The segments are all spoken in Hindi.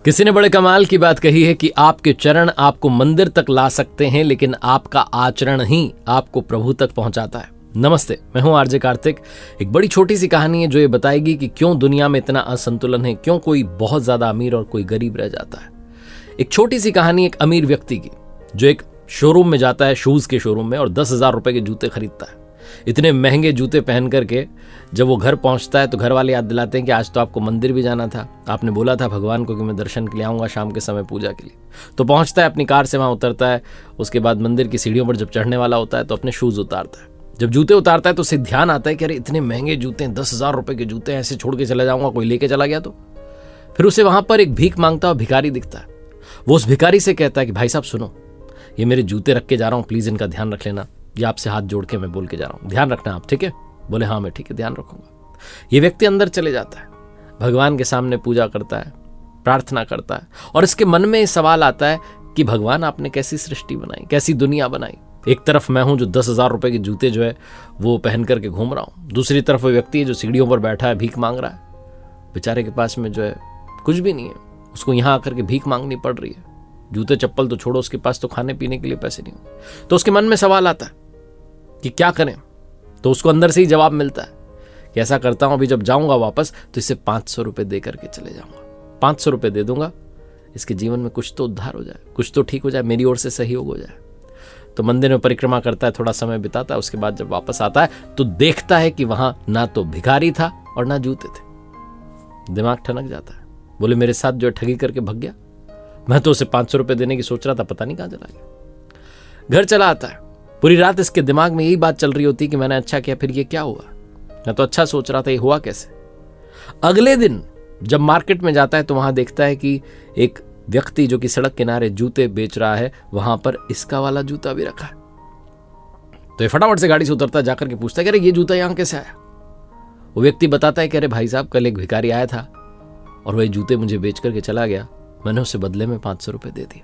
किसी ने बड़े कमाल की बात कही है कि आपके चरण आपको मंदिर तक ला सकते हैं, लेकिन आपका आचरण ही आपको प्रभु तक पहुंचाता है। नमस्ते, मैं हूं आरजे कार्तिक। एक बड़ी छोटी सी कहानी है जो ये बताएगी कि क्यों दुनिया में इतना असंतुलन है, क्यों कोई बहुत ज्यादा अमीर और कोई गरीब रह जाता है। एक छोटी सी कहानी एक अमीर व्यक्ति की जो एक शोरूम में जाता है, शूज के शोरूम में, और 10,000 रुपए के जूते खरीदता है। इतने महंगे जूते पहन करके जब वो घर पहुंचता है तो घर वाले याद दिलाते हैं कि आज तो आपको मंदिर भी जाना था, आपने बोला था भगवान को कि मैं दर्शन के लिए आऊंगा शाम के समय पूजा के लिए। तो पहुंचता है, अपनी कार से वहां उतरता है, उसके बाद मंदिर की सीढ़ियों पर जब चढ़ने वाला होता है तो अपने शूज उतारता है। जब जूते उतारता है तो उसे ध्यान आता है कि अरे इतने महंगे जूते हैं, 10,000 रुपए के जूते हैं, ऐसे छोड़ के चला जाऊंगा, कोई लेके चला गया तो। फिर उसे वहां पर एक भीख मांगता हुआ भिखारी दिखता है। वो उस भिखारी से कहता है कि भाई साहब सुनो, ये मेरे जूते रख के जा रहा हूं, प्लीज इनका ध्यान रख लेना। ये आपसे हाथ जोड़ के मैं बोल के जा रहा हूं, ध्यान रखना आप, ठीक है? बोले हाँ मैं ठीक है, ध्यान रखूंगा। ये व्यक्ति अंदर चले जाता है, भगवान के सामने पूजा करता है, प्रार्थना करता है, और इसके मन में सवाल आता है कि भगवान आपने कैसी सृष्टि बनाई, कैसी दुनिया बनाई। एक तरफ मैं हूं जो 10,000 रुपए के जूते जो है वो पहन करके घूम रहा हूं, दूसरी तरफ वो व्यक्ति है जो सीढ़ियों पर बैठा है, भीख मांग रहा है। बेचारे के पास में जो है कुछ भी नहीं है, उसको यहां आकर के भीख मांगनी पड़ रही है। जूते चप्पल तो छोड़ो, उसके पास तो खाने पीने के लिए पैसे नहीं हो। तो उसके मन में सवाल आता है कि क्या करें। तो उसको अंदर से ही जवाब मिलता है कि ऐसा करता हूं, अभी जब जाऊंगा वापस तो इसे 500 रुपए दे करके चले जाऊंगा। 500 रुपए दे दूंगा, इसके जीवन में कुछ तो उद्धार हो जाए, कुछ तो ठीक हो जाए, मेरी ओर से सहयोग हो जाए। तो मंदिर में परिक्रमा करता है, थोड़ा समय बिताता है, उसके बाद जब वापस आता है तो देखता है कि वहां ना तो भिखारी था और ना जूते थे। दिमाग ठनक जाता है, बोले मेरे साथ जो ठगी करके भग गया, मैं तो उसे 500 रुपए देने की सोच रहा था, पता नहीं कहां चला गया। घर चला आता है, पूरी रात इसके दिमाग में यही बात चल रही होती कि मैंने अच्छा किया, फिर ये क्या हुआ, मैं तो अच्छा सोच रहा था, ये हुआ कैसे। अगले दिन जब मार्केट में जाता है तो वहां देखता है कि एक व्यक्ति जो कि सड़क किनारे जूते बेच रहा है, वहां पर इसका वाला जूता भी रखा है। तो ये फटाफट से गाड़ी से उतरता है, जाकर के पूछता है कि अरे ये जूता यहां कैसे आया। वो व्यक्ति बताता है कि अरे भाई साहब, कल एक भिखारी आया था और वही जूते मुझे बेच करके चला गया, मैंने उसे बदले में 500 रुपए दे दिए।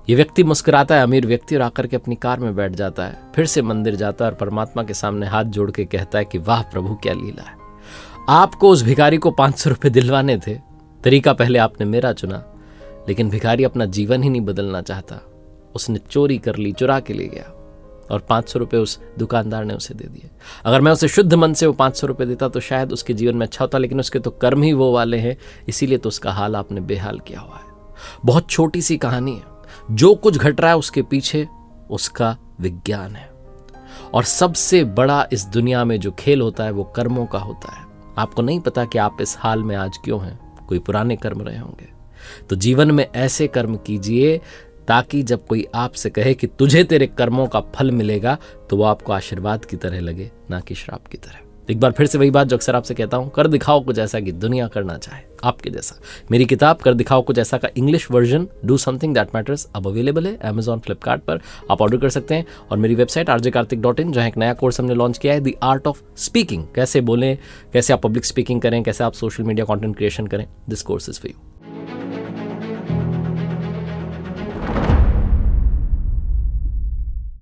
ये व्यक्ति मुस्कुराता है, अमीर व्यक्ति, और आकर के अपनी कार में बैठ जाता है, फिर से मंदिर जाता है और परमात्मा के सामने हाथ जोड़ के कहता है कि वाह प्रभु क्या लीला है। आपको उस भिखारी को 500 रुपए दिलवाने थे, तरीका पहले आपने मेरा चुना, लेकिन भिखारी अपना जीवन ही नहीं बदलना चाहता, उसने चोरी कर ली, चुरा के ले गया और 500 रुपए उस दुकानदार ने उसे दे दिए। अगर मैं उसे शुद्ध मन से वो 500 रुपए देता तो शायद उसके जीवन में अच्छा होता, लेकिन उसके तो कर्म ही वो वाले हैं, इसीलिए तो उसका हाल आपने बेहाल किया हुआ है। बहुत छोटी सी कहानी है, जो कुछ घट रहा है उसके पीछे उसका विज्ञान है। और सबसे बड़ा इस दुनिया में जो खेल होता है वो कर्मों का होता है। आपको नहीं पता कि आप इस हाल में आज क्यों हैं, कोई पुराने कर्म रहे होंगे। तो जीवन में ऐसे कर्म कीजिए ताकि जब कोई आपसे कहे कि तुझे तेरे कर्मों का फल मिलेगा तो वो आपको आशीर्वाद की तरह लगे, ना कि श्राप की तरह। एक बार फिर से वही बात जो अक्सर आपसे कहता हूं, कर दिखाओ कुछ ऐसा कि दुनिया करना चाहे आपके जैसा। मेरी किताब कर दिखाओ कुछ ऐसा का English version do something that matters अब अवेलेबल है Amazon, फ्लिपकार्ट पर, आप ऑर्डर कर सकते हैं। और मेरी वेबसाइट rjkartik.in, जहां एक नया कोर्स हमने लॉन्च किया है, द आर्ट ऑफ स्पीकिंग, कैसे बोलें, कैसे आप पब्लिक स्पीकिंग करें, कैसे आप सोशल मीडिया कंटेंट क्रिएशन करें। This course is for you.